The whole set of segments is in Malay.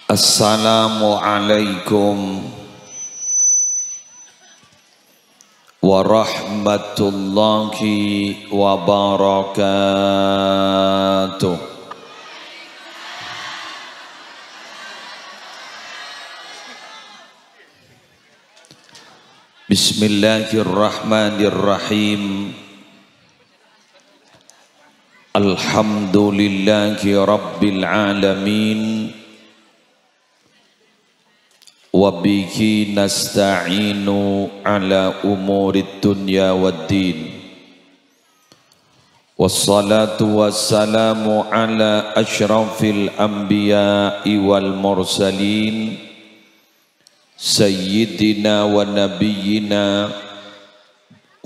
Assalamualaikum warahmatullahi wabarakatuh. Bismillahirrahmanirrahim. Alhamdulillahi rabbil alamin. Wabihi nasta'inu ala umurid dunya waddin. Wassalatu wassalamu ala ashrafil anbiya'i wal mursalin Sayyidina wa nabiyyina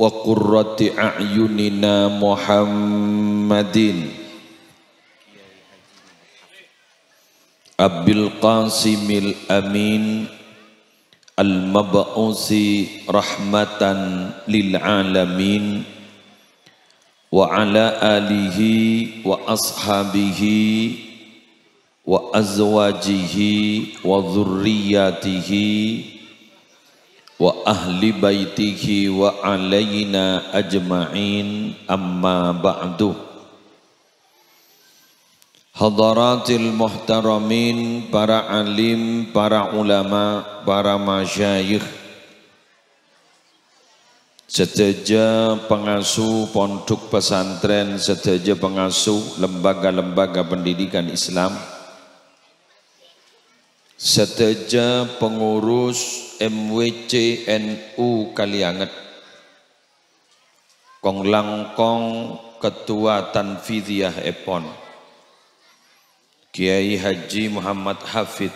wa qurrati a'yunina Muhammadin Abil Qasimil Amin Al-Mab'usi rahmatan lil alamin wa ala alihi wa ashabihi wa azwajihi wa dhurriyyatihi wa ahli baitihi wa alayna ajma'in amma ba'du. Hadaratil muhtaramin, para alim, para ulama, para masyayikh, sedaja pengasuh pondok pesantren, sedaja pengasuh lembaga-lembaga pendidikan Islam, sedaja pengurus MWC NU Kalianget, Kong Langkong Ketua Tanfidiyah Epon, Kiai Haji Muhammad Hafid,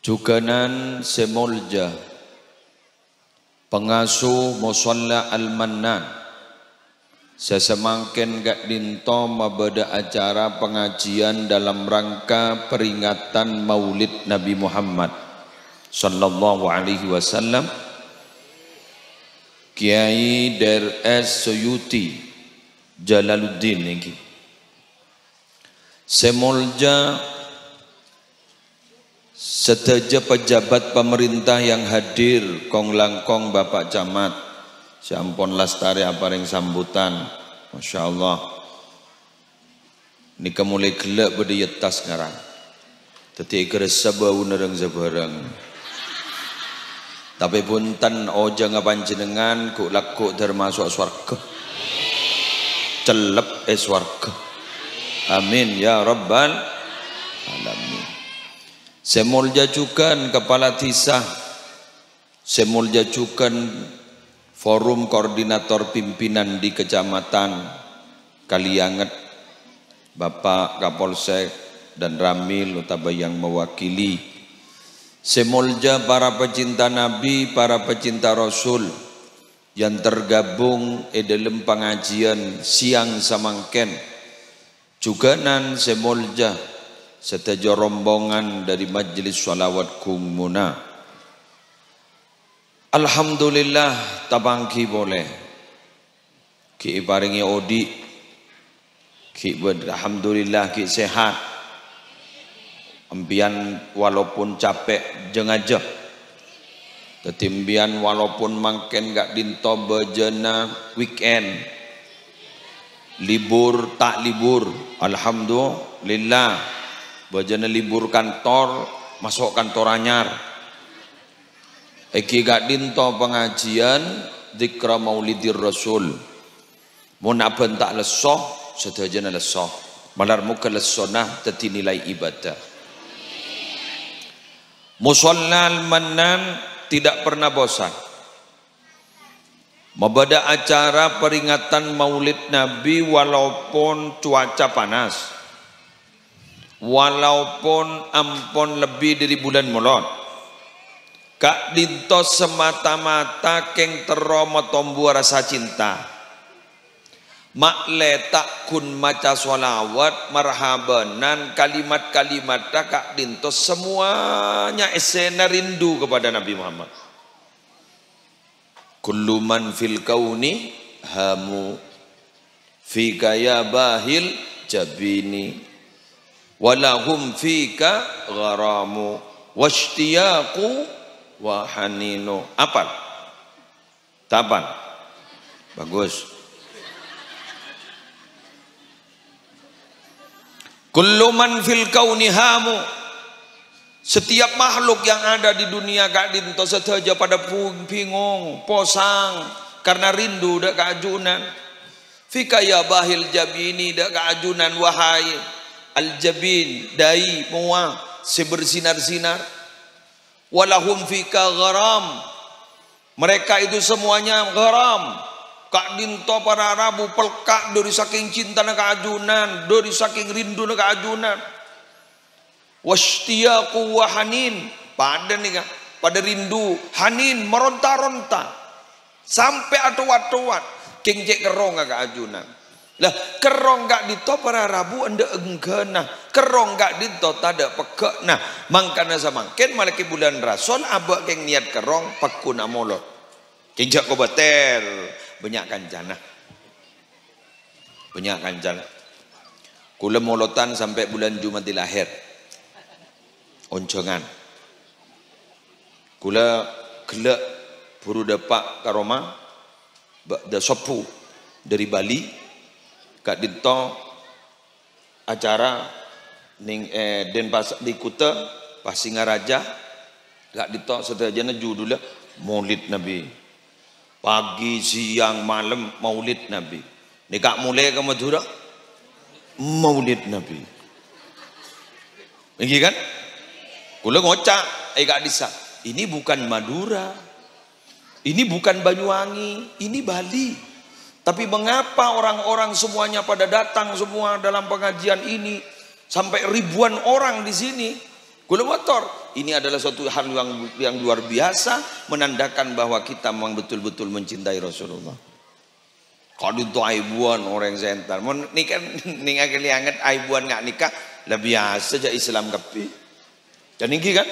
Juganan Semolja, pengasuh Musalla Al-Mannan, sesemangken gak dinto mabada acara pengajian dalam rangka peringatan Maulid Nabi Muhammad sallallahu alaihi wasallam, Kiai Der S Suyuti Jalaluddin ini. Semolja sedaja pejabat pemerintah yang hadir, Kong Langkong Bapak Camat, sampun lastari aparing sambutan, Masya Allah. Ini mulai gelap bedi yetas ngarang, teti keresa bau nereng sebarang. Tapi punten oja ngapanjenengan ku laku termasuk swarga, celep swarga. Amin ya rabbal alamin. Semolja Cukan Kepala Tisah, Semolja Cukan Forum Koordinator Pimpinan di Kecamatan Kalianget, Bapak Kapolsek dan Ramil utawa yang mewakili. Semolja para pecinta Nabi, para pecinta Rasul yang tergabung dalam pengajian siang samangken. Juganan Semolja sedaja rombongan dari Majelis Shalawat Kumuna. Alhamdulillah tabangki boleh ki paringi odi ki alhamdulillah ki sehat empian walaupun capek jengaja tetimbian walaupun mangken gak dinto bejana weekend libur tak libur, alhamdulillah. Bajana libur kantor, masuk kantor anyar. Eki gak dinto pengajian dzikra Maulidir Rasul. Mun aben tak lesoh, sedajana lesoh. Malar muka lesonah teti nilai ibadah. Musalla Al-Mannan tidak pernah bosan. Mabada acara peringatan Maulid Nabi walaupun cuaca panas, walaupun ampun lebih dari bulan Mulon, kak dinto semata-mata keng teromo tombu rasa cinta. Mak letak kun maca sholawat marhabanan kalimat-kalimat kak dinto semuanya esena rindu kepada Nabi Muhammad. Kullu man fil kauni hamu fika ya bahil jabini walahum fika gharamu washtiyaqu wa haninu. Apal? Tapan? Bagus. Kullu man fil kauni hamu. Setiap makhluk yang ada di dunia kak dinto sedaja pada bingung, posang karena rindu dak keajunan. Fika ya bahil jabini dak keajunan wahai al jabin dai muah sebersinar-sinar. Walahum fika gharam. Mereka itu semuanya gharam. Kak dinto para Arabu pelkak dari saking cinta na keajunan, dari saking rindu na keajunan. Washtiyaqu wa hanin, pada nih pada rindu, hanin meronta-ronta sampai atuat-atuat king cek kerong agak ajunan lah kerong gak dito para Rabu anda enggana kerong gak dito tada pekak nah mangkana samangken malaki bulan rasul abak king niat kerong pakuna molot king jak ko bater banyak kancana kula molotan sampai bulan Jumatil Akhir oncongan kula gelak buru dapak karoma da sopu dari Bali kak dinto acara ning Denpasar di Kuta Pasingaraja kak dinto sedajana judulnya Maulid Nabi pagi siang malam Maulid Nabi nih kak mulai ke Madura Maulid Nabi ini kan kula ngocak, gak bisa. Ini bukan Madura, ini bukan Banyuwangi, ini Bali. Tapi mengapa orang-orang semuanya pada datang semua dalam pengajian ini sampai ribuan orang di sini? Kula motor. Ini adalah suatu hal yang luar biasa menandakan bahwa kita memang betul-betul mencintai Rasulullah. Kalau itu aibuan orang sentar, mau nikah nikah kelianget aibuan nggak nikah, lebih biasa aja Islam kepi. Dan ini kan,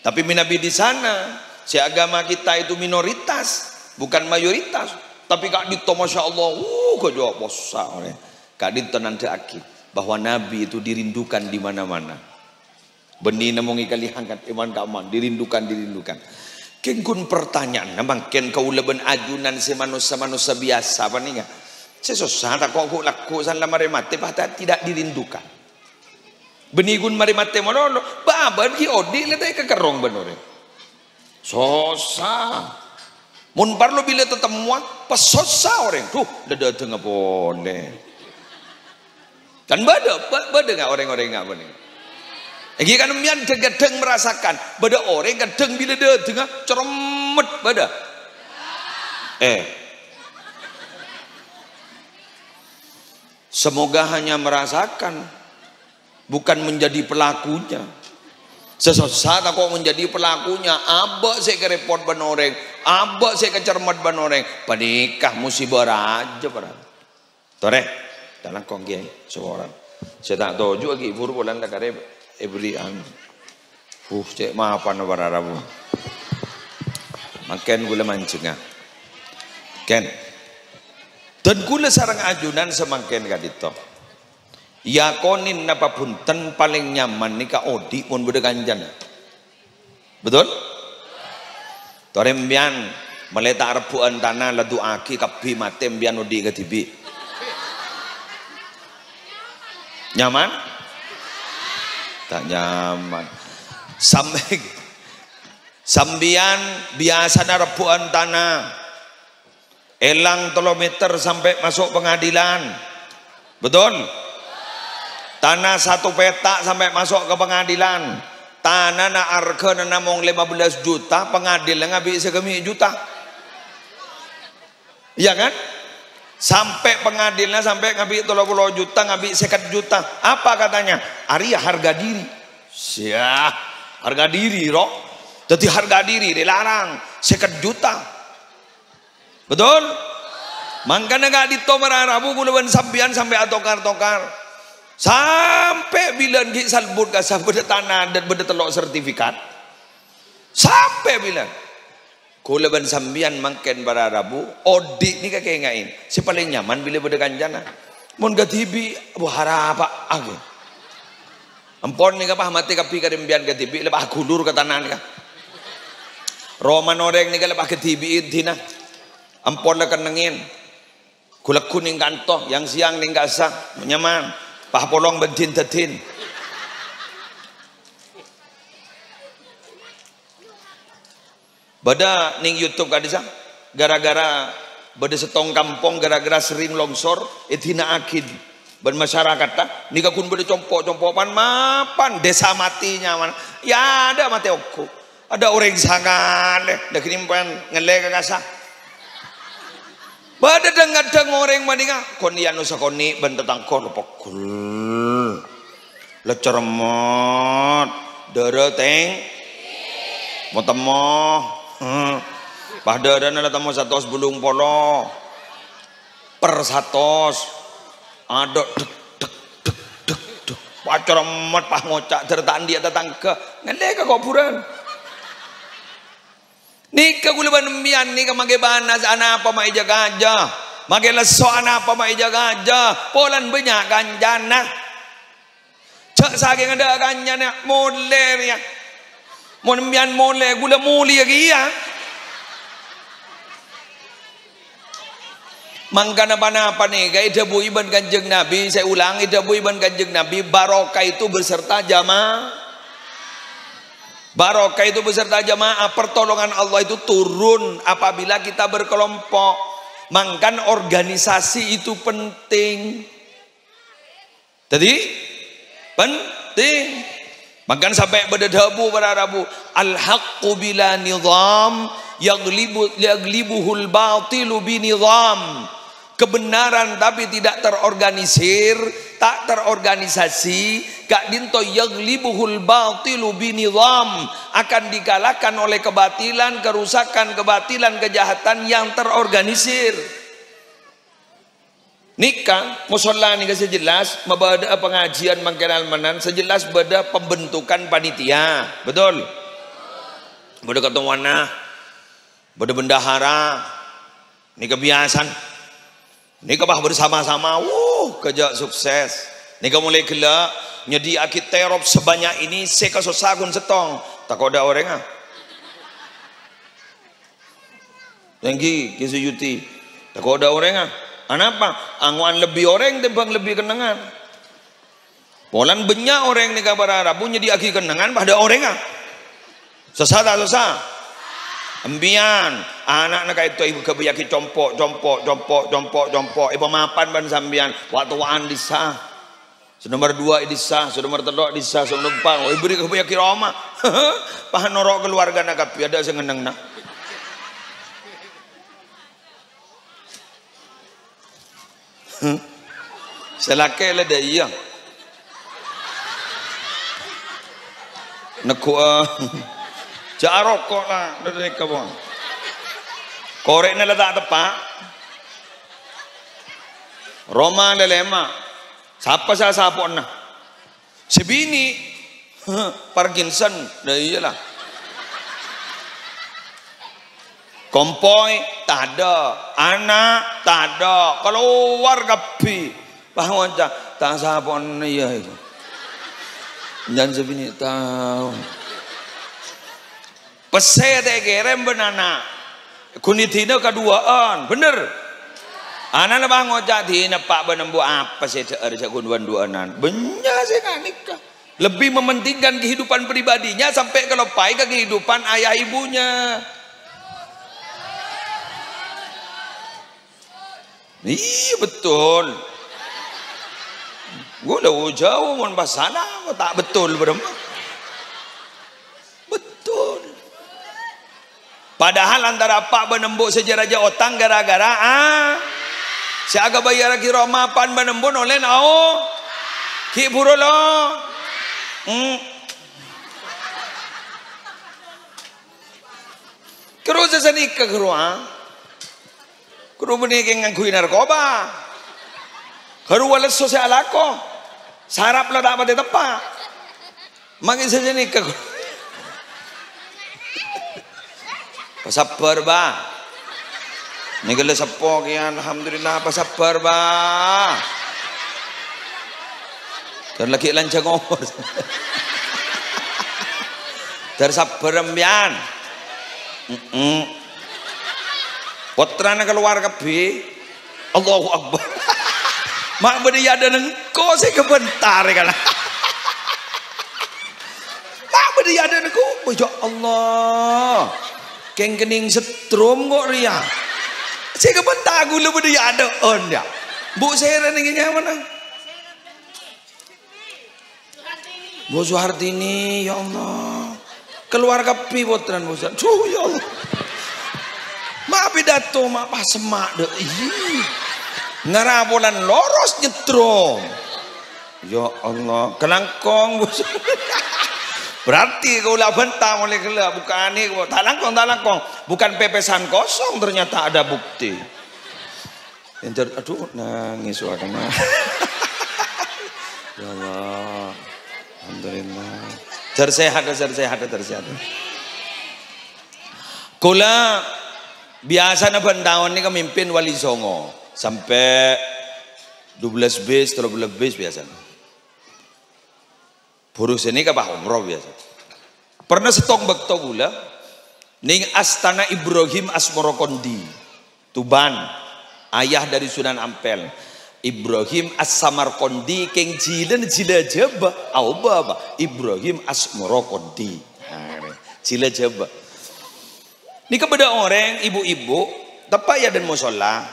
tapi Nabi di sana, si agama kita itu minoritas, bukan mayoritas. Tapi kak dito masya Allah, kok jawab bosa orang. Kak dito nanti akid bahwa Nabi itu dirindukan di mana-mana. Benih namungi kali hangat iman kaman, dirindukan. Kengkun pertanyaan, namang ken kau leben ajunan si manusia biasa apa nih? Sesusah tak kau laku san lamare mate, tidak dirindukan. Benigun mari mate mono baban ki odi letai ke kerong benore sosa mun parlo bila tetemuan pesosa orang tuh leda tengah boleh kan bada nggak orang-orang nggak bening lagi kan mian gedeng merasakan bada orang gedeng bila dia tengah ceremet bada semoga hanya merasakan bukan menjadi pelakunya. Sesaat aku menjadi pelakunya, abak saya kerepot banoreng, abak saya kecermat banoreng, panikah musibah raja pada. Tore, dalam konggi seorang. Saya tak tahu juga ki buru bulan tak ada berian. Cek maafan para Rabu. Makan gula mancingah. Ken. Dan gula sarang ajunan semakin kadito. Yakonin napa punten paling nyaman nika odi mun beda ganjan. Betul? Torembian meletak rebuan tanah ladu aki kapi mate mbian odi ketibi. Nyaman? Tak nyaman. Sambian biasa rebuan tanah. Elang kilometer sampai masuk pengadilan. Betul? Tanah 1 petak sampai masuk ke pengadilan. Tanah na harga na namong 15 juta, pengadilan ngabi segemi juta. Iya kan? Sampai pengadilan sampai ngabi 30 juta, ngabi 50 juta. Apa katanya? Arya harga diri. Siap, harga diri, roh. Jadi harga diri dilarang 50 juta. Betul? Mangkana gak ditomar Rabu gulawan sambian sampai atokar-tokar. Sampai bilang ki salbut kasah beda tanah dan beda telok sertifikat. Sampai bilang kulaban sambian mangken para Rabu odi ni kakek ngain. Si paling nyaman bila beda kanjana. Mun gatibi buhara apa age. Empon nih kapah mati kapi kadembian ke tibi lepas gulur ke tanah nih. Roman oreng nih lepas ke tibi intina. Empon lah kenengin. Kulak kuning kantoh yang siang nih gasa menyaman. Pah polong bentin tetin. Bada ning YouTube kadisa gara-gara bada setong kampung gara-gara sering longsor etina akid ben masyarakat ta nika kun bada compok-compokan mapan desa matinya mana ya ada mati okku ada orang sangat dah kinimpan ngele kagasa bada dengadang orang madinga kon yanu sakoni ben tetangkor pokul lecermot dereteng motemoh pada ada tamu 100 bulung polo per 100 ada dek dek dek dek dek pacar amat pah ngocak tertaan dia tetangga ngene ka kuburan nika gula banemian nika mage banas ana apa mai jaga aja mage leso ana apa mai jaga aja polan banyak ganjana cek saking ada ganjana moler ya monemian mole gula muli lagi ya mangkana apa nih gaya dabu iban kanjeng Nabi saya ulangi dabu iban kanjeng Nabi barokah itu beserta jamaah barokah itu beserta jamaah pertolongan Allah itu turun apabila kita berkelompok mangkan organisasi itu penting jadi penting mangkan sampai berdedabu berarabu al-haqqu bila nizam yaglibuhul batilu binizam kebenaran tapi tidak terorganisir tak terorganisasi gak dinto yaglibuhul batilu binizam akan dikalahkan oleh kebatilan kerusakan kebatilan kejahatan yang terorganisir nikah musola nih sejelas mabada pengajian mangkenal menan sejelas beda pembentukan panitia betul beda ketuana beda bendahara ini kebiasaan ini kebah bersama-sama kerja sukses ini mulai gelak nyedi akit terop sebanyak ini sekasosagun setong tak ada orang tinggi kisu yuti tak ada orang kenapa angwan lebih orang tembang lebih kenangan polan banyak orang nih kabar Arab nyedi akit kenangan pada orang sesat susah ambian anak nak itu ibu kebiaki compok ibu mapan ban sambian waktuan disah nomor 2 disah nomor 3 disah nomor 4 ibu kebiaki Roma pahan norok keluarga nak kapi ada sengeneng nak selake le dah iya nak jarok kok lah dari kawan korek ni letak tepak Roma lelema siapa saya sapok nah sebini Parkinson dah iyalah kompoi tak ada anak tak ada keluar kapi bahwa tak sapok ni ya itu jangan sebini tahu pesete gerem benana kunitina keduaan bener anak lebah ngocak dina pak benembu apa sih ada kunduan-duanan benya saya nikah lebih mementingkan kehidupan pribadinya sampai kelopai ke kehidupan ayah ibunya iya betul gue udah jauh mau pas sana tak betul berempat padahal antara pak benembuk sejaraja otang gara-gara si aga bayar ki Roma pan benembuk oleh nao ki buru lo Kero sasani ka keruang kero beni ke ngangkui narkoba kero walas sosial ako sarap lah dapat tepat mangin sasani ka pasabar ba nigala sapok yan alhamdulillah pasabar ba Dan lagi lancang umur. Dari sabarempian. Putrane keluar kabeh. Allahu Akbar. Mak beri ada nengko saya kebentar kan. Mak beri ada nengko. Ya Allah. Keng kening setrum kok ria. Saya kebentar gula beri ada on ya. Bu saya reningnya mana? Bu Suhartini, ya Allah. Keluar kapi potran bosan. Duh ya Allah. Mak pidato mak pas semak deh. Ngarabolan loros nyetrum. Ya Allah, kelangkong bosan. Berarti kau lah bentang oleh gelap bukan ini. Tak langkong. Bukan pepesan kosong ternyata ada bukti. Aduh nangis suaranya. Ya Allah. Alhamdulillah. Tersehat. Kula biasa na bandawon ni kamimpin Wali Songo sampai 12 bis 13 bis biasa. Burus ini kapah umroh biasa. Pernah setong bekto gula ning Astana Ibrahim Asmorokondi Tuban, ayah dari Sunan Ampel. Ibrahim As-Samarkondi keng jilen jila jaba apa Ibrahim Asmorokondi jila jaba ni kepada orang ibu-ibu tepat ya dan musola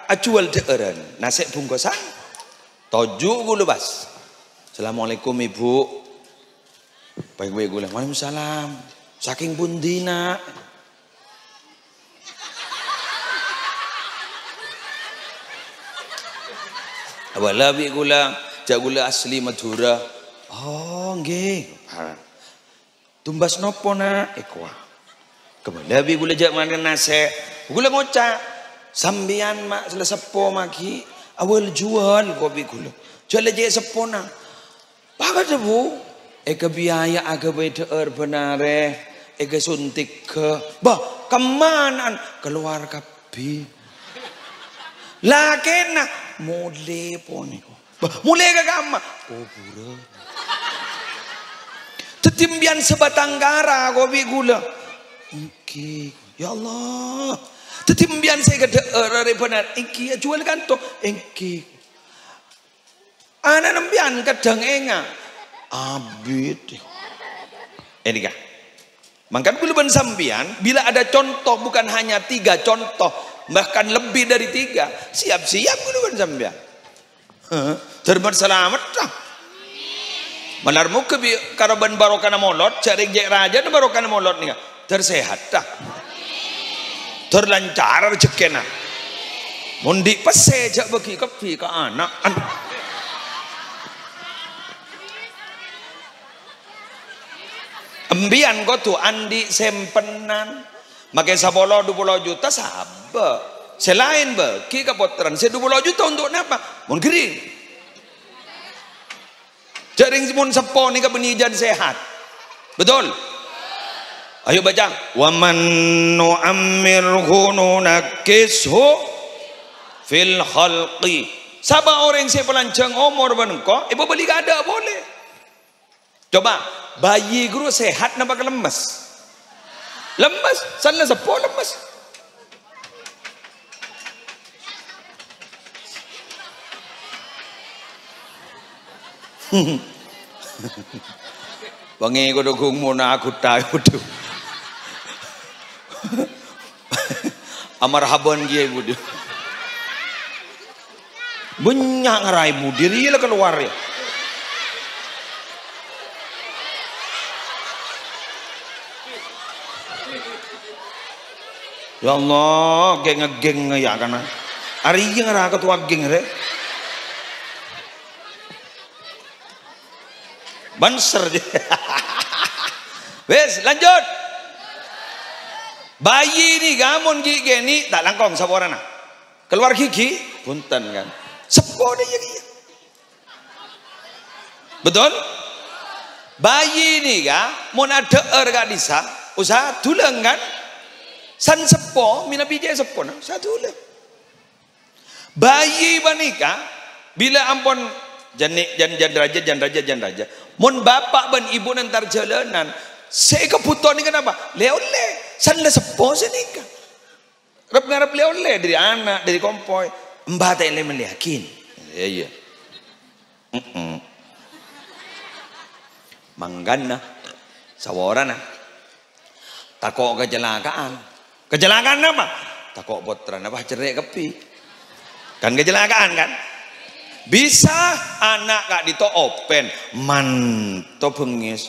acual deeran nasib bungkusan toju gue lebas. Assalamualaikum ibu. Baik-baik gue waalaikumsalam. Saking bundina awalabi gula, jak gula asli Madura. Oh, nggih. Tumbas nopo nak? Ekwa. Kebalabi gula jak mana nase. Gula ngoca. Sambian mak selesepo maki. Awal jual kopi gula. Jual aja sepo nak. Pakat bu. Eka biaya aga beda benare. Eka suntik ke. Bah, kemanan keluar kapi. Lakena mule poni ko. Mule ka kama. Oh pura. Tetimbian sebatang gara ko bigula. Iki ya Allah. Tetimbian saya ke re benar. Iki jual kanto. Iki. Ana nembian kadang enga. Abid. Ini kah? Mangkan kula ben sambian bila ada contoh bukan hanya 3 contoh. Bahkan lebih dari 3 siap-siap dulu kan sampai terbat selamat dah malar muka bi karaban barokana molot cari jek raja na barokana molot nih tersehat dah terlancar rezekina mundi pese jak bagi kapi ke anak embian kau tu andi sempenan makai sabolo 20 juta sahabat selain bagi kapotran saya 20 juta untuk apa? Mun kering jaring mun sepo ni kebenijan sehat betul? Ayo baca waman nu'ammirhu nunakishu fil khalqi. Siapa orang saya pelancang umur benengko ibu beli gada boleh. Coba bayi guru sehat nampak lemes. Lemes, sana sepo lemes. Bangi ko dugong mo na ako tayo do. Amarhaban giye mo do. Banyak ngarai mo diri lah keluar ya. Ya Allah, geng ya kana. Ari yang ra ketua geng re. Banser. Wes, lanjut. Bayi ni gamon gigi ni tak langkong saborana. Keluar gigi, punten kan. Sepo dia gigi. Betul? Bayi ni ga mun ada gak disa, usaha tulang kan? San sepo, mina bijak sepo satu le. Bayi banika bila ampun jan raja. Mun bapak ben ibu nantar jalanan, saya kebutuhan ni kenapa? Le-ole, sanlah sepo senika. Rep ngarep le-ole dari anak, dari kompoi. Mbah tak le meliakin. Iya. Manggana sawarana. Takok kecelakaan. Kecelakaan apa? Takok potran apa cerai kepi. Kan kecelakaan kan? Bisa anak kak dito open manto bengis.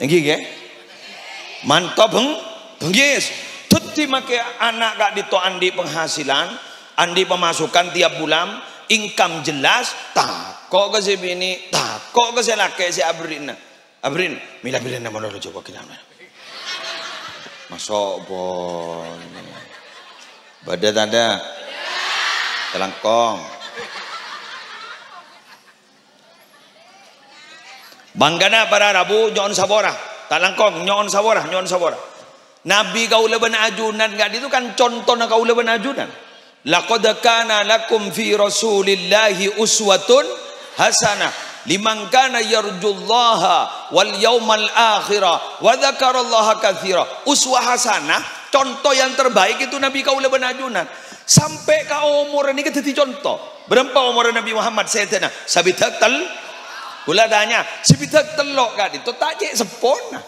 Enggi ge? Manto bengis. Tuti make anak kak dito andi penghasilan, andi pemasukan tiap bulan, income jelas, takok ke si bini, takok ke si laki si Abrin. Abrin, mila bilin naman lo coba kita. Masuk bon. Badat ada. Telangkong. Banggana para Rabu nyon sabora. Telangkong nyon sabora. Nabi kaulaban ajunan enggak itu kan contoh na kaulaban ajunan. Laqad kana lakum fi Rasulillahi uswatun hasanah liman kana yarjullaha wal yaumal akhirah wa dzakarallaha katsira. Uswah hasanah, contoh yang terbaik itu Nabi kaula benajunan. Sampai ke umur ini kita jadi contoh. Berapa umur Nabi Muhammad Sayyidina? Sabitak tel. Kula tanya, sabitak telok kan itu tak je sempurna.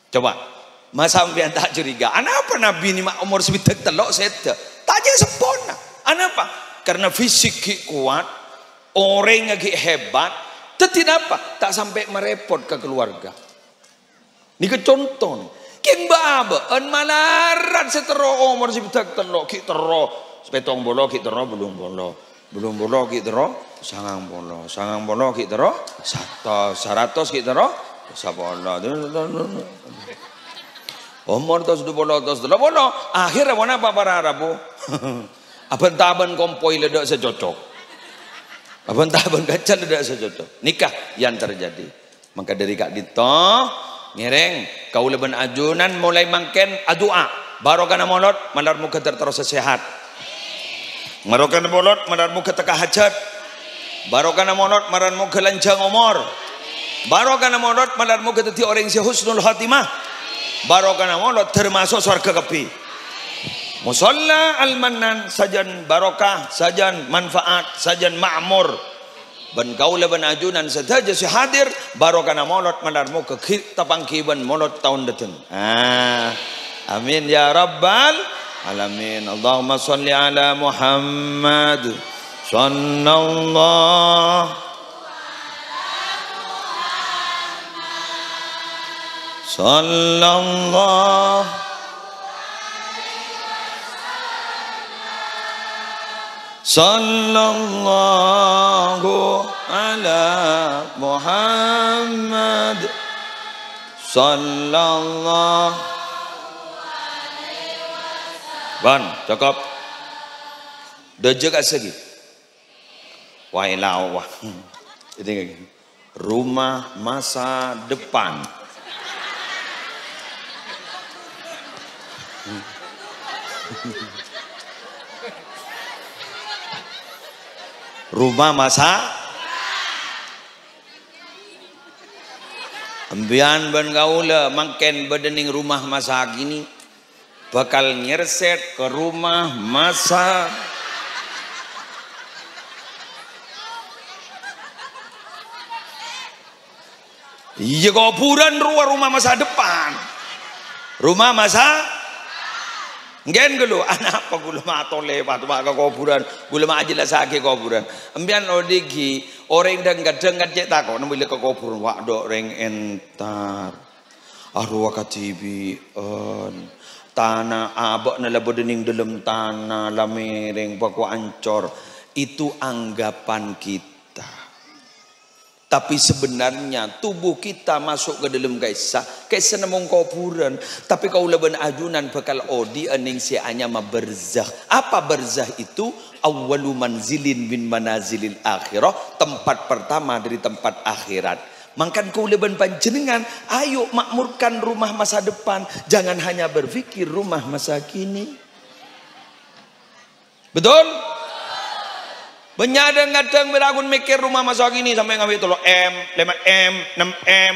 Coba, masa sampean tak curiga. Kenapa Nabi ini umur sabitak telok Sayyidina? Tak je sempurna. Kenapa? Karena fisik kuat, orang lagi hebat, tidak apa, tak sampai merepot ke keluarga. Ini ke contoh. King baba, en malaran setero umur si betak telok, ki tero, sepetong bolo ki tero, belum bolo ki tero, sangang bolo ki tero, 100 ki tero, 10. Umur tos 20 akhirnya mana apa para Arabu? Apa taban kompoi ledak secocok. Abang kacal tidak sejatuh. Nikah yang terjadi. Maka dari Kak Dito ngereng kaulaban ajunan mulai mangken adua. Barokana molot mandar muka terus sehat. Barokana molot mandar muka teka hajat. Barokana molot mandar muka lancang umur. Barokana molot mandar muka teti orang si husnul khatimah. Barokana molot termasuk surga kepi. Musalla al-mannan sajan barokah, sajan manfaat, sajan ma'mur. Ben kaula ben ajunan sadaja si hadir barokana molot mandarmu ke tapangkiban molot tahun datang. Amin ya rabbal alamin. Allahumma shalli ala Muhammad sallallahu sallallahu ala Muhammad sallallahu. Ban, cakap. Dojek asegi. Wailau wah. Itu rumah masa depan. Rumah masa ambian ban gaula mangken bedening rumah masa gini bakal nyerset ke rumah masa iya kuburan rumah masa depan rumah masa ngen gelo anak apa gula mato lewat ke kuburan gula ma aja lah sakit kuburan ambian odigi orang dan kadang cek takut nambil ke kuburan wak dok reng entar arwah katibi tanah abak nala bedening dalam tanah lamereng baku ancor itu anggapan kita. Tapi sebenarnya tubuh kita masuk ke dalam kaisah namung kuburan. Tapi kau leban ajunan bakal odi aning si anya ma berzah. Apa berzah itu? Awwalu manzilin min manazilil akhirah, tempat pertama dari tempat akhirat. Mangkan kau leban panjenengan, ayo makmurkan rumah masa depan. Jangan hanya berpikir rumah masa kini. Betul? Benyadeng kadang beragun mikir rumah masa gini sampai ngambil 3M, 5M, 6M.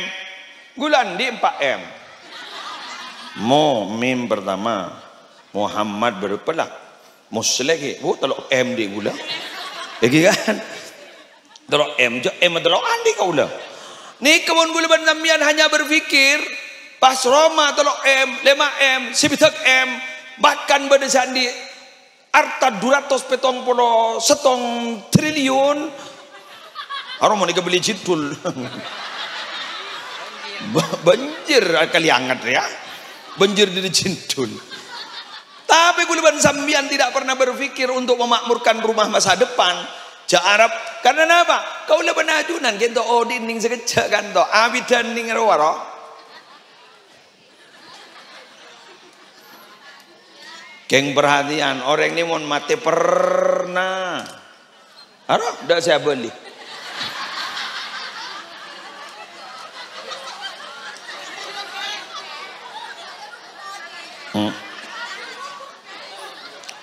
Gulan di 4M. Mim pertama. Muhammad berpelah. Musleh ke, 3M di gula. Lagi kan? 3M, M 3 di kau lah. Ni kebun gula sampean hanya berfikir pas Roma 3M, 5M, 7M, bahkan berdesan di arta 270 setong triliun. Orang mau beli jidul. Banjir kali hangat ya. Banjir di jidul. Tapi guluban sambian tidak pernah berpikir untuk memakmurkan rumah masa depan. Ja Arab karena apa? Kau leban ajunan gento odin ning sekejap kan to. Abidan ning rawaro. Geng perhatian, orang ini mau mati pernah. Arah, udah saya beli.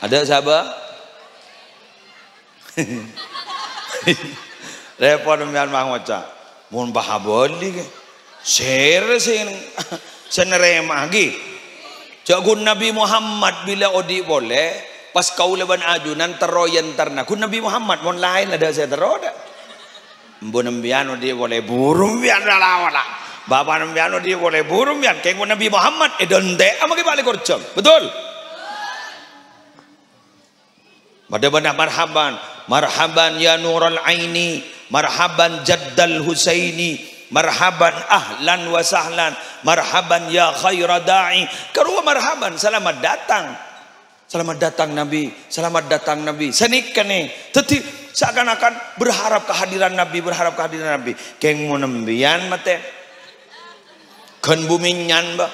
Ada sahabat? Repot dengan bang Oca. Mun bahaboli ke? Share sing senerema lagi. Jagun Nabi Muhammad bila odi boleh pas kau leban ajunan teroyan terna. Kun Nabi Muhammad mon lain ada saya teroda. Mbo nembian odi boleh burung bian wala. Bapak nembian odi boleh burung bian. Keng Nabi Muhammad edonte amagi balik korjam. Betul? Pada marhaban ya nurul aini, marhaban jaddal husaini, marhaban ahlan wa sahlan, marhaban ya khaira da'i. Karua marhaban, selamat datang Nabi, selamat datang Nabi. Senikkan nih, tetapi seakan-akan berharap kehadiran Nabi, Keng menembian mate, kan bumi nyan ba,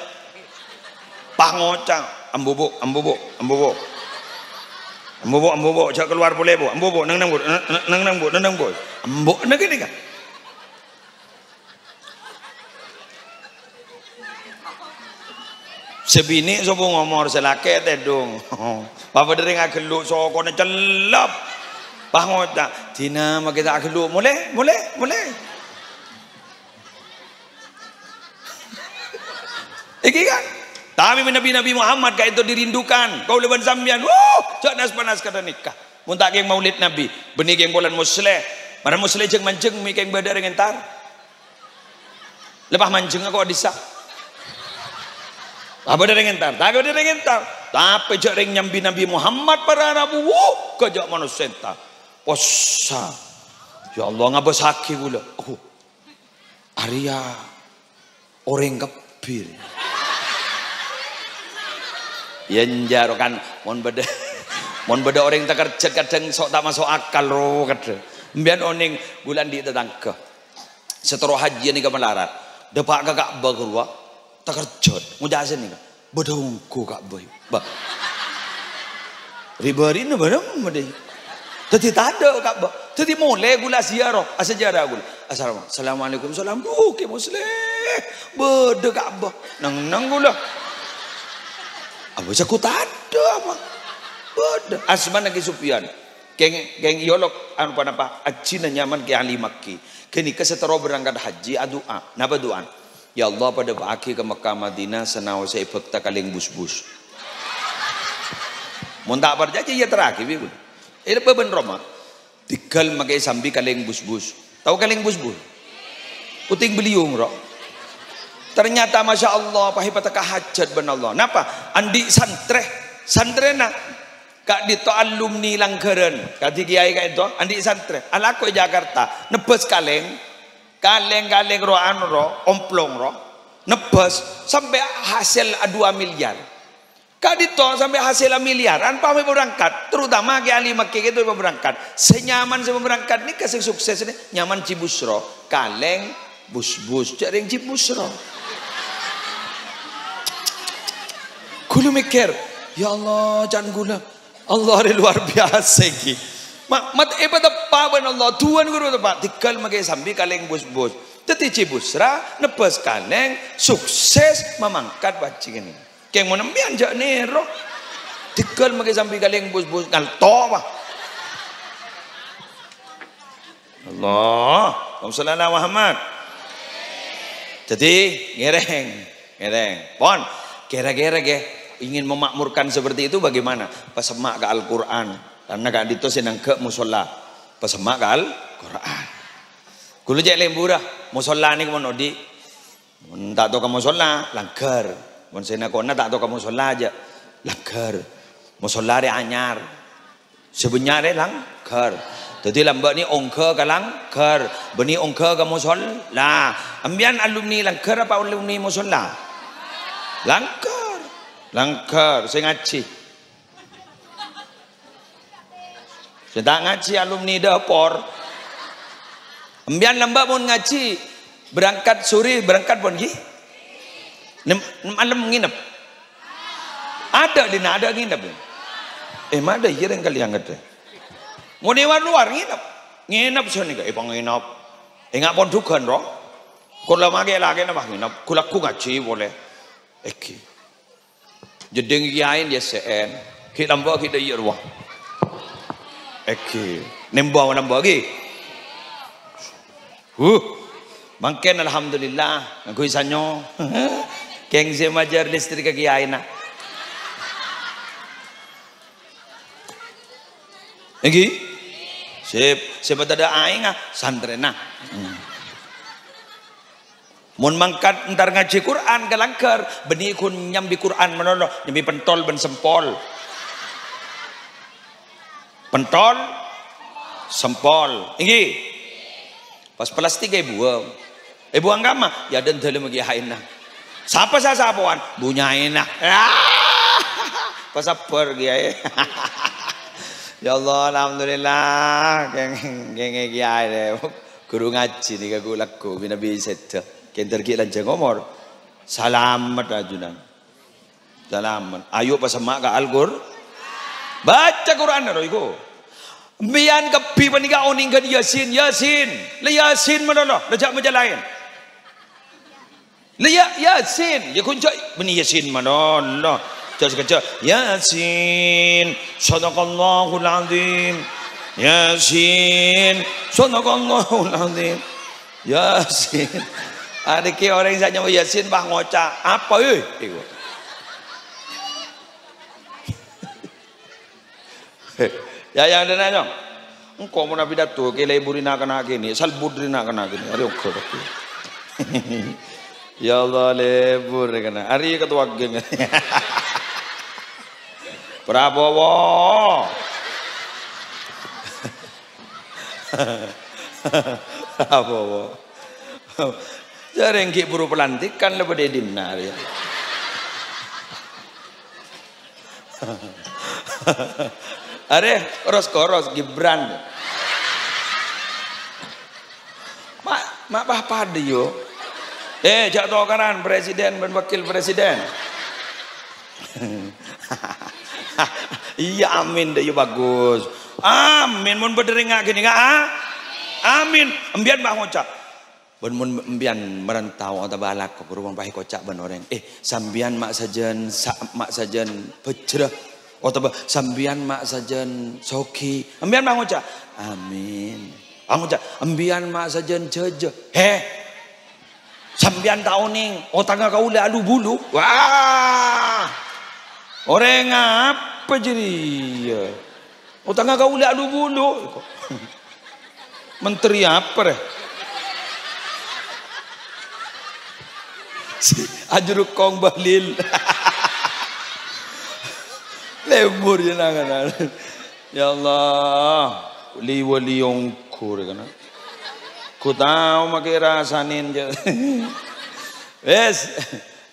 pangocang, ambobo. Ambo, cak keluar boleh bu. Ambo, nang bu. Ambo, nak ini kan? Sebini sopo ngomor selake tedung. Papa dering ageluk sokone celap. Pangota, tina makita ageluk. Boleh. Iki kan? Tapi Nabi Muhammad kaya itu dirindukan. Kau leban sambian. Cak panas kata nikah. Muntah keng maulid Nabi. Benih keng bulan musleh. Mana musleh jeng manceng. Mi keng badar ngentar. Lepas manceng aku adisa. Badar ngentar. Tapi cak ring nyambi Nabi Muhammad para Nabi. Kajak manusia. Posa. Ya Allah ngabas haki gula. Arya. Orang kebir. Yen jaro kan mon beda orang tak kerja kadang sok tak masuk akal ro kadang mbian oning bulan di tetangga setelah haji ni ke melarat depak ke Ka'bah keluar tak kerja mujazen ni bedungku Ka'bah ba ribari ni barang mede tadi tak ada Ka'bah tadi mulai gula ziarah sejarah gula assalamualaikum salam ke muslim beda Ka'bah nang gula apa aku tak ada apa beda asman lagi Sufyan geng yolok anu apa acina nyaman ke ahli Makki kini kesetero berangkat haji doa napa doa ya Allah pada pagi ke Mekah Madinah senau saya bekta kaling bus mun tak berjanji ya terakhir biku ini beban Roma tigal makai sambi kaling bus tahu kaling bus puting beliung roh. Ternyata Masya Allah pahipata hajat ben Allah. Napa? Andi santre nak kak dito alumni langgaran. Kati kiai kak itu andi santre. Alako Jakarta nebes kaleng ro anu ro omplong ro nebes sampai hasil 2 miliar. Kak dito sampai hasil miliaran pamai berangkat. Terutama ke ahli Makkah itu berangkat. Senyaman saya berangkat ni kasih sukses ni nyaman Cibusro kaleng bus jaring Cibusro. Gula mikir, ya Allah jangan gula. Allah ini luar biasa ki. Mat tepa ben Allah tuan guru tepa tikal makai sambi kaleng bus. Teti Cibusra nebas kaleng sukses memangkat bacing ini. Keng mau nembian jak nero. Tegal makai sampai kalian bos-bos ngalto bah. Allah, Allahumma Muhammad. Jadi ngereng. Pon, kira-kira ingin memakmurkan seperti itu bagaimana? Pesemak ke Al-Quran. Karena kan itu senang ke musola. Pesemak ke Al-Quran. Kulo jek lembura, musola ni kemana di? Tak tahu ke musola, langgar. Mun sena kona tak tahu ke musola aja, langgar. Musola dia anyar. Sebenarnya langgar. Jadi lambat ni ongker ke langgar. Beni ongker ke musola. Ambian alumni langgar apa alumni musola? Langgar, saya ngaji. Saya tak ngaji alumni dapur. Ambian lambat pun ngaji. Berangkat sore, berangkat pun gi. Malam nginep. Ada nginep. Mana iya yang kalian kata. Mau dewan luar nginep sana ke? Bang nginep. Enggak pun dukan roh. Kalau mage lagi nama nginep. Kulaku ngaji boleh. Eki. Jedeng kiain dia sen. Kita nambah kita iya ruang. Eki. Nembang lagi. Mungkin alhamdulillah. Aku isanyo. Keng semajar listrik kiain na. Eki. Sebab ada aing santrena. Mun mangkat entar ngaji Quran ke langkar, benih kun nyambi Quran menono, nyambi pentol ben sempol. Pentol sempol. Iki. Pas kelas 3 buang. Buang agama, ya dan dalam lagi haina. Siapa sapuan? Bunyaina. Pas apa dia? Ya Allah, alhamdulillah. Geng kiai deh. Guru ngaji nih aku laku bina biset. Kenter kilan jengomor. Selamat ajunan. Selamat. Ayo pasamak ke Al-Qur'an. Baca Quran ro iku. Bian kepi panika oning ke Yasin. Le Yasin manono, lejak meja lain. Le Yasin, ya kunci beni Yasin manono. Sekejap Yasin sadaqallahul azim. Yasin sadaqallahul azim. Yasin. Ada ke orang yang nyawa Yasin bah ngocak apa iku? Ya yang ada nanya. Engkau mau nabi datu ke leburina kena gini, salbudrina kena gini. Hari okor. Ya Allah lebur kena. Hari ketua geng. Prabowo. Prabowo. Jarang ki buru pelantikan lebih dari dimnar ya. Are koros Gibran. Mak apa dia? Jatuh kanan presiden dan wakil presiden. Iya amin deh bagus. Amin mun berdering gini enggak? Amin. Embian bah ngocak. Mun embian merantau atau balak ke rumah baik kocak ben orang. Sambian mak sajen pejrah. Atau sambian mak sajen soki. Embian bah ngocak. Amin. Ngocak. Embian mak sajen jeje. Sambian tauning. Tangga kau lalu bulu. Wah. Orang apa jadi? Tangga kau lalu bulu. Menteri apa deh? Ajruk kong balil. Lembur je nangan. Ya Allah, wali ongkur kan. Ku tahu makai rasanin je. Wes.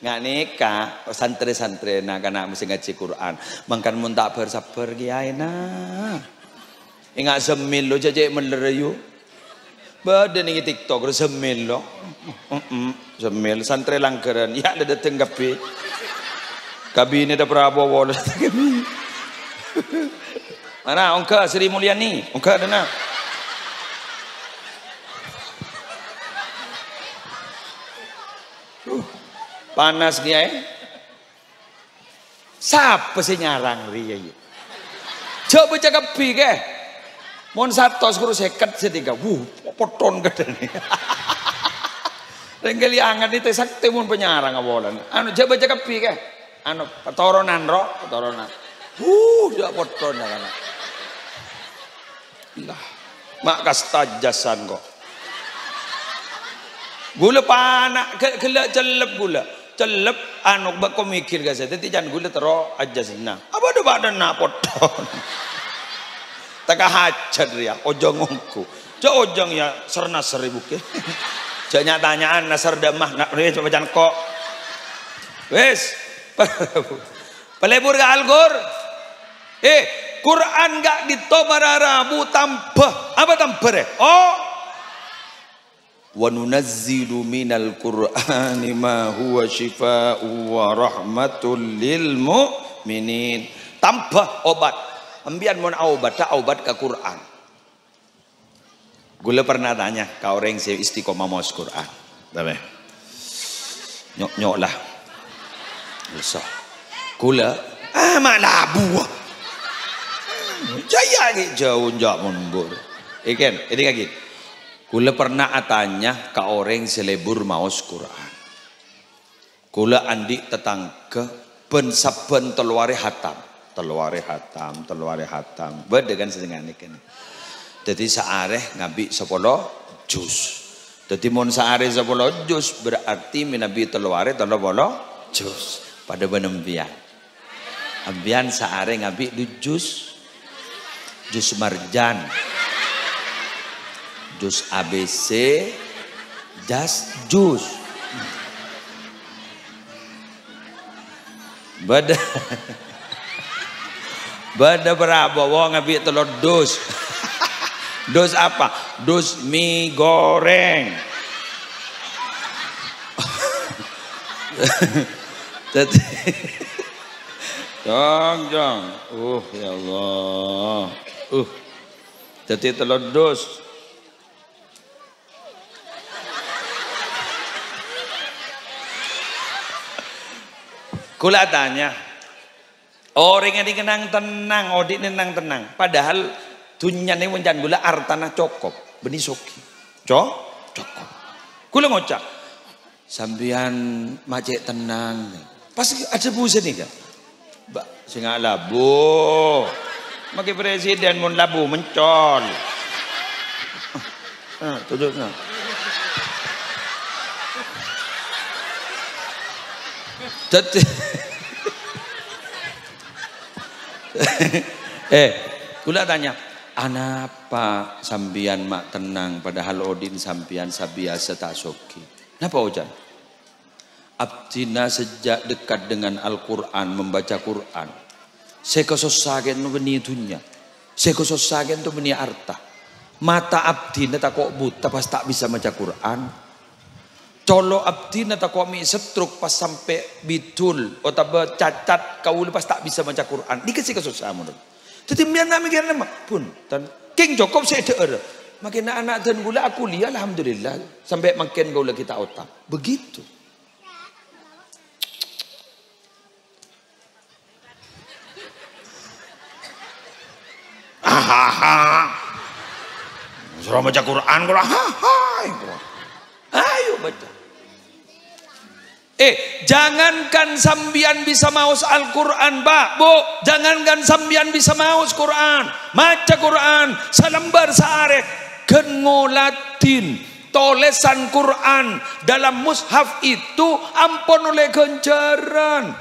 Nggak nikah santri-santri nak kena mesti ngaji Quran mangkan mun tak bersabar kiai nah ingat semil lo jajak melerayu badan ini TikTok semil lo semil santri langgaran ya ada dateng kabine ada Prabowo mana ongka Sri Mulyani ongka ada nak panas dia Siapa sih nyarang ria ya? Coba cakap pi ke. Mon satu skru seket setiga. Poton kadang. Renggeli angan itu sakti mun penyarang awolan. Anu coba cakap pi ke. Anu petoronan ro, petoronan. Dia poton kan. Lah, mak kastajasan kok. Gula panak kelak celep gula. Celep anu bak kau mikir gak sih? Tapi jangan gula tero aja senang. Apa ada badan nak poton? Taka hajat dia. Ojong ngongku. Cak ojong ya serna seribu ke. Cak nyatanyaan nasar damah nak ria coba jangan kok. Wes. Pelebur ke Al-Qur. Quran gak ditobararabu tambah. Apa tambah deh? Oh. Wa nunazzilu minal Qur'ani ma huwa shifaa'u wa rahmatul lil mu'minin. Tambah obat. Ambian mon obat, tak obat ke Quran. Gula pernah tanya ke orang yang istiqomah mau Quran. Tapi nyok lah. Besar. Gula malah buah. Jaya ni jauh mundur. Ikan, ini kaki. Kula pernah tanya ke orang selebur maus Quran. Kula andi tetangga ben saben teluare hatam. Bedegan sedengan ikan. Jadi saareh ngabi 10 juz. Jadi mon saareh 10 juz berarti minabi teluare 10 juz. Pada benembian. Ambian saareh ngabi 2 juz. Juz marjan. Juz ABC, juz. Bada berapa? Wong ngabi telur dus. Dus apa? Dus mie goreng. Jong. Ya Allah. Jadi telur dus. Kula tanya, orang yang dikenang tenang, odik nenang tenang. Padahal dunia ini menjan gula artana cokop, benih soki, cokop. Kula ngocak, sambian macet tenang. Pasti ada busa nih kan? Mbak, singa labu, maki presiden mun labu mencol. Tunjuknya. Jadi kula tanya, anapa sambian mak tenang padahal odin sambian sabiasa tak soki. Napa ojan? Abdina sejak dekat dengan Al-Quran, membaca Quran. Sekososagen tu beni dunia. Sekososagen tu beni arta. Mata abdina tak kok buta pas tak bisa baca Quran. Colo abdina tak kok mi setruk pas sampai bitul atau cacat kau lepas tak bisa baca Quran. Dikasih kesusahan menurut. Jadi biar nak mikir nama pun dan King Jokob saya ada. Makin anak dan gula aku lihat alhamdulillah sampai makin gula kita otak. Begitu. Suruh baca Quran gula ayo baca. Jangankan sambian bisa maus Al-Quran, Pak, Bu. Jangankan sambian bisa maus Quran. Maca Quran, salembar searek. Genolatin, tolesan Quran dalam mushaf itu ampun oleh ganjaran.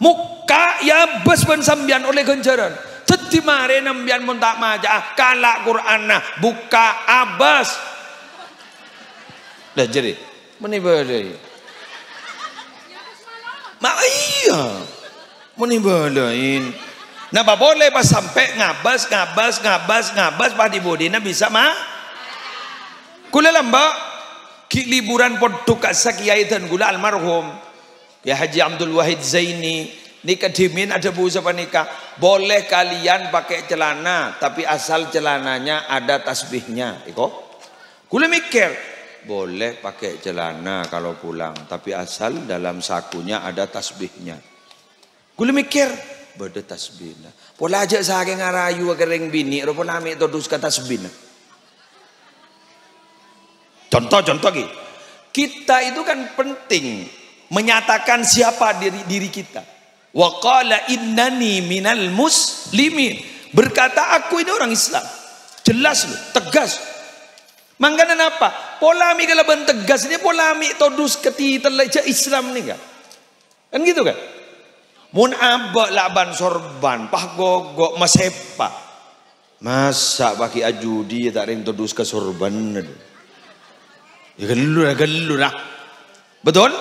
Muka ya bes ben sambian oleh ganjaran. Jadi mare nambian mun tak maca kalak Quran nah buka abas. Dah jadi menibadai. Mak iya menibadain. Napa boleh pas sampai ngabas pas di bodina bisa mah. Kula lambak liburan poduk kiai dan gula almarhum ya Haji Abdul Wahid Zaini nikah dimin ada busa panika. Boleh kalian pakai celana tapi asal celananya ada tasbihnya. Iko kula mikir boleh pakai celana kalau pulang tapi asal dalam sakunya ada tasbihnya. Gue mikir beda tasbih. Pola aja saking ngarayu kereng bini, ro pola amik todus ka tasbih. Contoh ki. Kita itu kan penting menyatakan siapa diri kita. Wa qala innani minal muslimin. Berkata aku ini orang Islam. Jelas loh, tegas. Mangkana apa? Polami kalau ben tegas ini polami todus keti teleja Islam nih kan. Kan gitu kan? Mun abak laban sorban, pah gogok masepa. Masa bagi ajudi tak ring todus ke sorban. Ya gelu lah. Betul?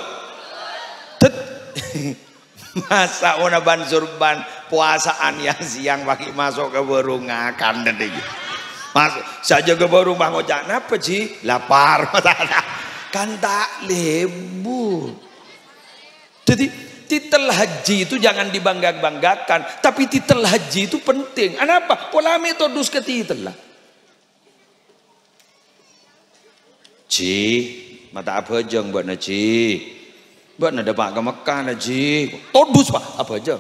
Tet. Masa mau ban sorban puasaan yang siang pakai masuk ke warung ngakan tadi. Masuk saja ke warung bang ojak napa sih? Lapar kan tak lebu. Jadi titel haji itu jangan dibangga-banggakan, tapi titel haji itu penting. Kenapa? Pola metodus ke titel lah. Ci, mata apa aja buat naci? Buat nada pak ke Mekah naci. Todus pak, apa aja?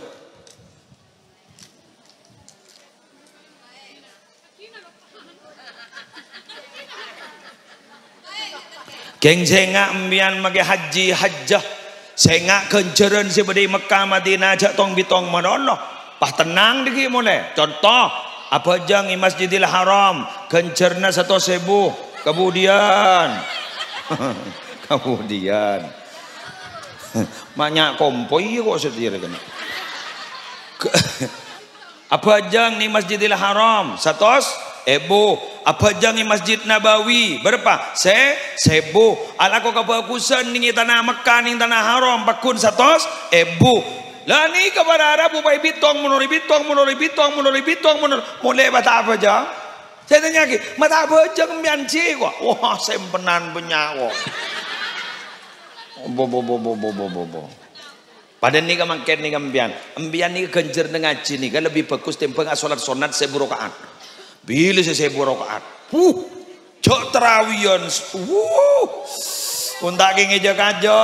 Geng sengak embian mage haji hajjah. Sengak kenceran si badi Mekah Madinah jak tong bitong manono. Pah tenang diki mulai. Contoh apa aja ngi Masjidil Haram kencerna 100.000. Kemudian banyak kompoi kok setir kan. Apa jang nih Masjidil Haram 100.000. Apa jang nih Masjid Nabawi berapa? 1.000. Ala ko kabagusan nih tanah Mekah nih tanah Haram bakun 100.000. Lah ni kabar Arab upay bitong menuri mulai bata apa jang? Saya tanya lagi, mata bejeng mianci kok. Wah, sempenan benyawo. Bo. Padahal ni kamangken ni kambian. Ambian ni kenjer dengan ngaji ni kan lebih bagus tempeng salat sunat 1000 rakaat. Bila 1000 rakaat. Cok terawian. Untak ngeja kaja.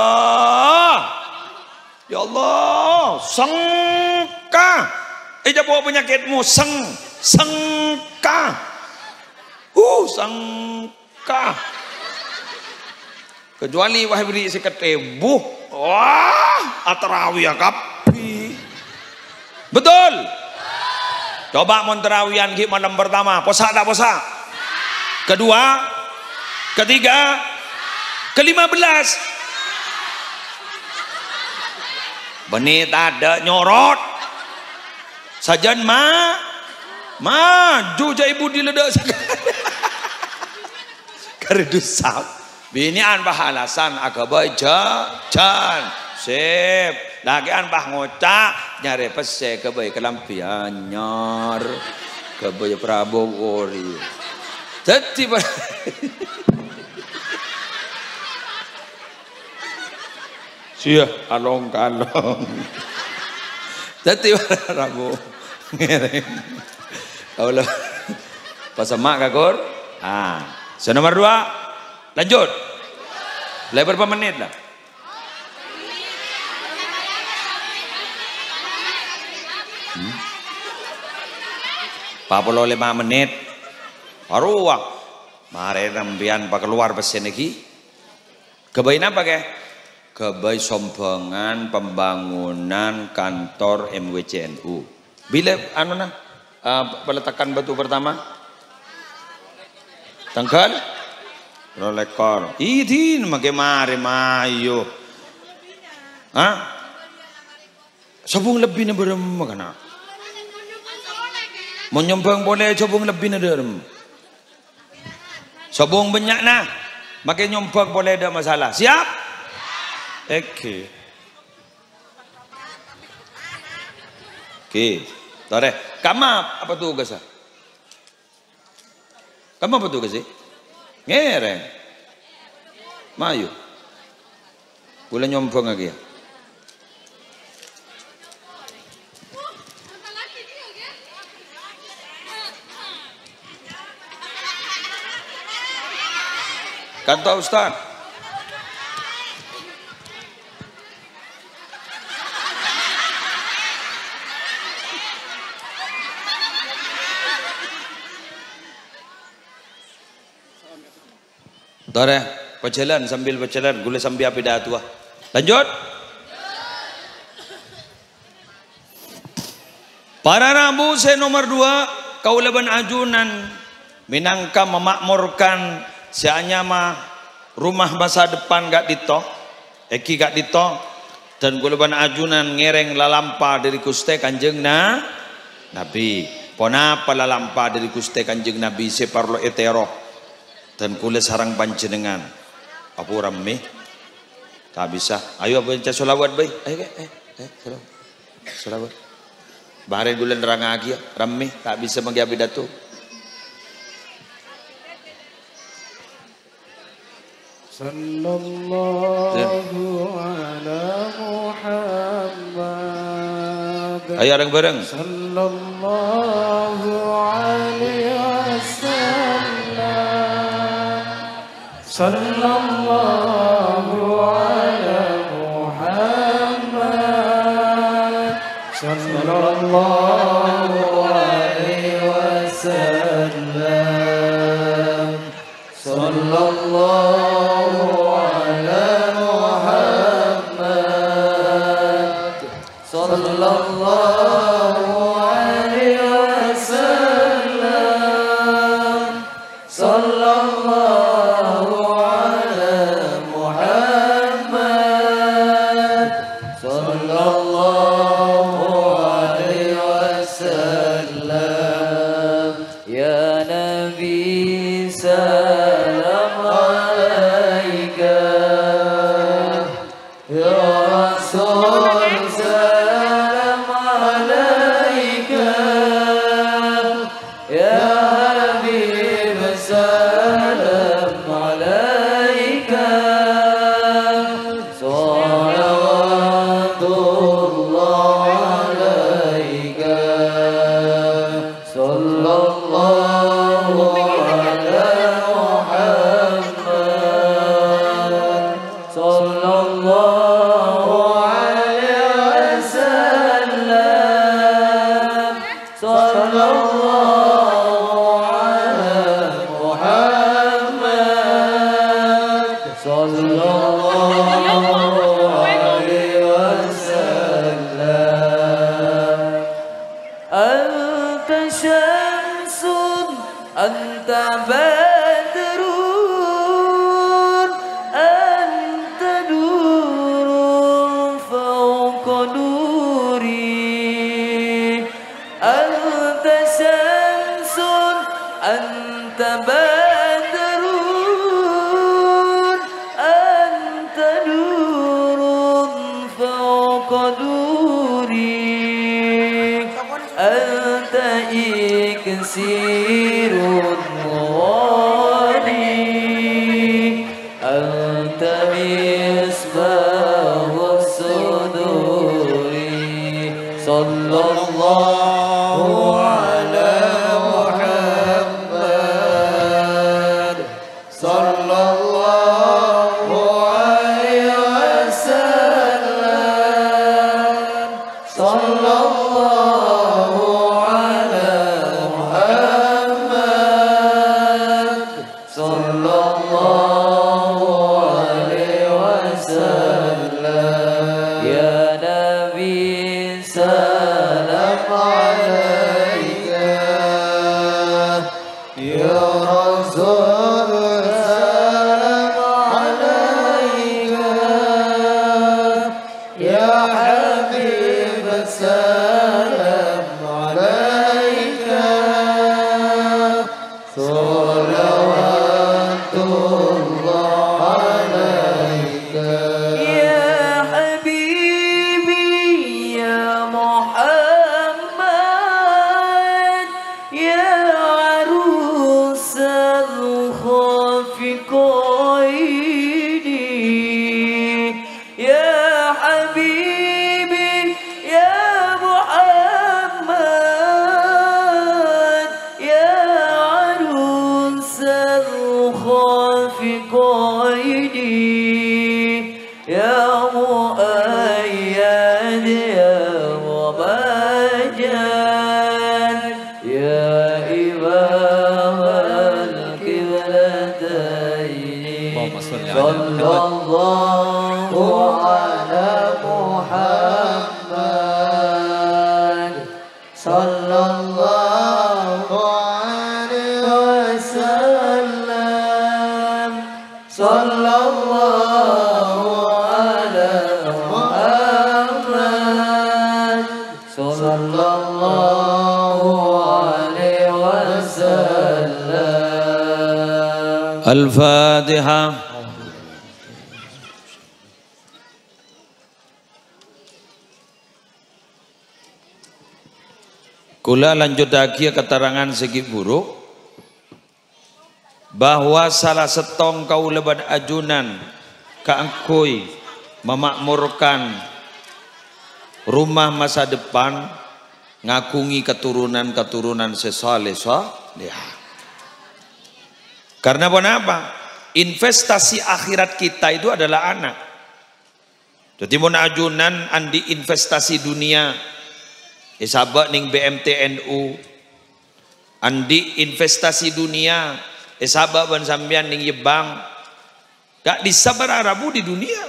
Ya Allah, sengka. Bawa penyakitmu sengka. Sangka. Kecuali wahai beri seketebu. Wah, atarawi ya kapi. Betul. Coba mon terawian ki malam pertama, posa tak posa? Kedua, ketiga, ke-15. Benit ada nyorot. Sajan maju jai ibu diledak sekali. Kerdusap binian bahalasan agak jan sip lagi an bah ngocak nyari pese kebaik kelampian nyar kebaik Prabowo ri jadi sia along-along jadi Prabowo ngereng Allah pasamak kakor nomor 2 lanjut berapa menit lah Papolo 5 menit baru mari rembian pak keluar pesen lagi kebayin apa ke kebayi sombongan pembangunan kantor MWCNU bila peletakan batu pertama tanggal rolekor idin make mare mayo sobong lebih na berem kana mau nyombang boleh sobong lebih na derem sobong banyak nah make nyombang boleh ada masalah siap oke tore kama apa tugas kamu apa tugas sih? Ngereng. Mayu. Boleh nyombong lagi ya? Kata Ustaz. Tore, berjalan sambil berjalan, gule sambil pidato. Lanjut. Para Rabu saya nomor 2, kaulaban ajunan minangka memakmurkan seanya mah rumah masa depan gak dito, eki gak dito, dan kaulaban ajunan ngereng lalampa dari Gusti Kanjeng Nabi. Ponapa lalampa dari Gusti Kanjeng Nabi separlo etero dan kule sarang panjenengan. Apa rame? Tak bisa. Ayo baca sholawat baik. Ayo sholawat. Bahare gula nerang lagi ya, rame tak bisa menggabi pidato. Sallallahu ala Muhammad. Ayo bareng-bareng. Sallallahu alaihi wasallam. Sallallahu ala Muhammad. Sallallahu alaihi wasallam. Sallallahu ala Muhammad. Sallallahu alaihi wasallam. Sallallahu ala Muhammad. Sallallahu alaihi wasallam. Ya Nabi salam alaika. Ya Rasul salam alaika. Ya Habib salam alaika. Salawatullah alaika. Sallallahu ala Muhammad. Sallallahu alaihi wasallam. Sallallahu ala Muhammad. Sallallahu alaihi wasallam. Anta syamsun, anta badrun, anta nurun fawqa nuri. Anta syamsun, anta badrun, anta nurun fawqa nuri. Anta iksirun wali. Anta misbahus suduri. Sallallahu ala Muhammad. Sallallahu alaihi wasallam. Sallallahu ala Muhammad. Sallallahu alaihi wasallam. Ya Nabi salam alaika. Ya Rasul salam alaika. Ya Habib salam alaika. Salawatullah alaika. Ya Habibi ya Muhammad. Ya arusal khafiqaini. Ya Habibi ya Muhammad. Ya arusal khafiqaini. Ya muayyad ya mubajan. Ya imam al-qiblataini. Sallallahu ala Muhammad. Sallallahu alaihi wasallam. Sallallahu ala Muhammad. Sallallahu alaihi wasallam. Al-Fatihah. Kula lanjut lagi keterangan segi buruk bahwa salah setong kau leban ajunan keangkui memakmurkan rumah masa depan ngakungi keturunan sesaleh salihah. Karena apa? Investasi akhirat kita itu adalah anak. Jadi mun ajunan andi investasi dunia sabak ning BMTNU andi investasi dunia sabak ban sambian ning Yebang gak disabar arabu di dunia.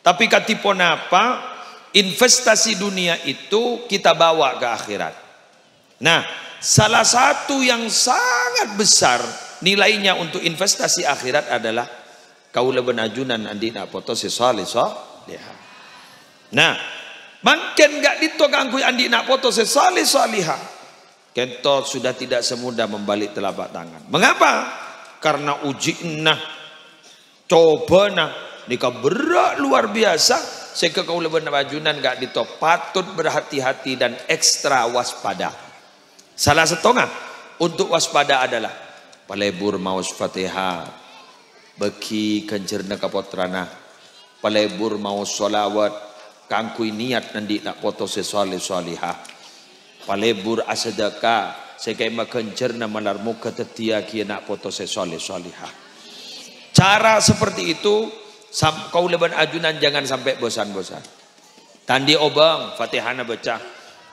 Tapi katipun apa? Investasi dunia itu kita bawa ke akhirat. Nah, salah satu yang sangat besar nilainya untuk investasi akhirat adalah kaula benajunan andi nak foto sesaleh salihah. Nah, makin gak ditogangku andi nak foto sesaleh salihah. Kento sudah tidak semudah membalik telapak tangan. Mengapa? Karena uji'nah, cobana, nikah berat luar biasa. Sehingga kaula benajunan gak ditop patut berhati-hati dan ekstra waspada. Salah setengah untuk waspada adalah palebur maus Fatihah, beki kencerna kapotrana, palebur maus solawat, kangkui niat nanti nak foto sesaleh salihah, palebur asedaka, sekai makencerna malar muka tetia kia nak foto sesaleh salihah. Cara seperti itu, kau leban ajunan jangan sampai bosan-bosan. Tandi obang, Fatihah na baca,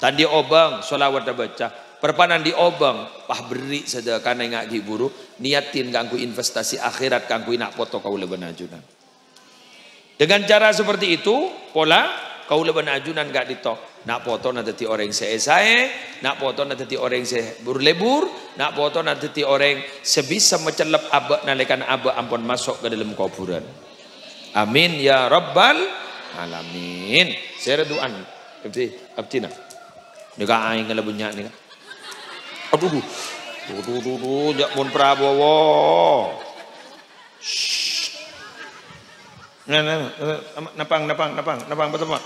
tandi obang, solawat na baca. Perpanan di obang, pah beri sedekah nengak giburu, niatin kangku investasi akhirat kangku nak foto kau leban ajunan. Dengan cara seperti itu, pola kau leban ajunan gak ditok. Nak foto nanti orang seesai, nak foto nanti orang lebur, nak foto nanti orang sebisa mencelap abak nalekan abak ampun masuk ke dalam kuburan. Amin ya rabbal alamin. Saya reduan, abtina. Nika aing ngelabunya nika. Aduh, jak pun Prabowo. Nah, napang, betul pak.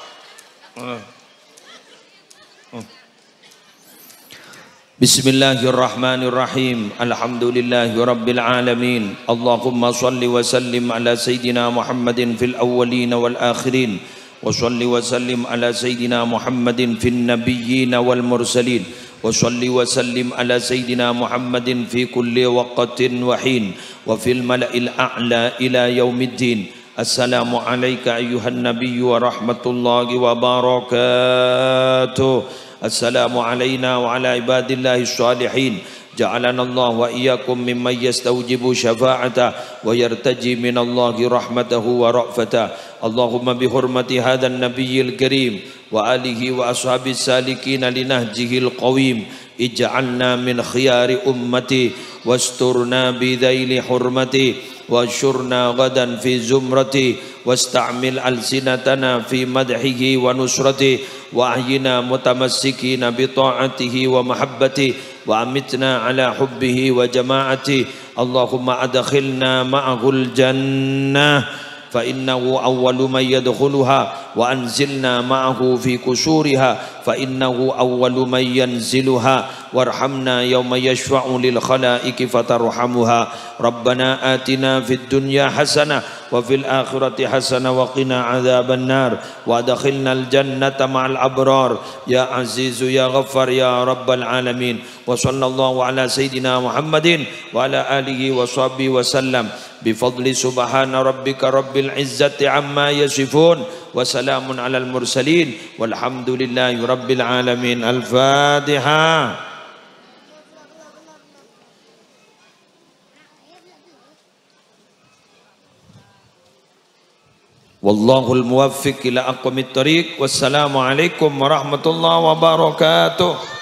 Bismillahirrahmanirrahim. Alhamdulillahirabbil alamin. Allahumma salli wa sallim ala sayyidina Muhammadin fil awwalin wal akhirin. Wa salli wa sallim ala sayyidina Muhammadin fin nabiyyin wal mursalin. وصل وسلم على سيدنا محمد في كل وقت وحين وفي الملأ الأعلى إلى يوم الدين. السلام عليك أيها النبي ورحمة الله وبركاته. السلام علينا وعلى عباد الله الصالحين. جعلنا الله وإياكم ممن يستوجب شفاعته ويرتجي من الله رحمته ورأفته. اللهم بحرمة هذا النبي الكريم وآله وأصحاب السالكين لنهجه القويم اجعلنا من خيار أمتي واسترنا بذيل حرمتي وانشرنا غدا في زمرتي واستعمل ألسنتنا في مدحه ونصرته وأحينا متمسكين بطاعته ومحبته وأمتنا على حبه وجماعته. اللهم أدخلنا معه الجنة فإنه أول من يدخلها وأنزلنا معه في كسورها فإنه أول من ينزلها وارحمنا يوم يشفع للخلائق فترحمها. ربنا آتنا في الدنيا حسنة وفي الآخرة حسنة وقنا عذاب النار وأدخلنا الجنة مع الأبرار يا عزيز يا غفار يا رب العالمين. وصلى الله على سيدنا محمد وعلى آله وصحبه وسلم بفضل سبحان ربك رب العزة عما يصفون وسلام على المرسلين والحمد لله رب العالمين. الفاتحة. Wallahul muwaffiq ila aqwamit thariq. Wassalamualaikum warahmatullahi wabarakatuh.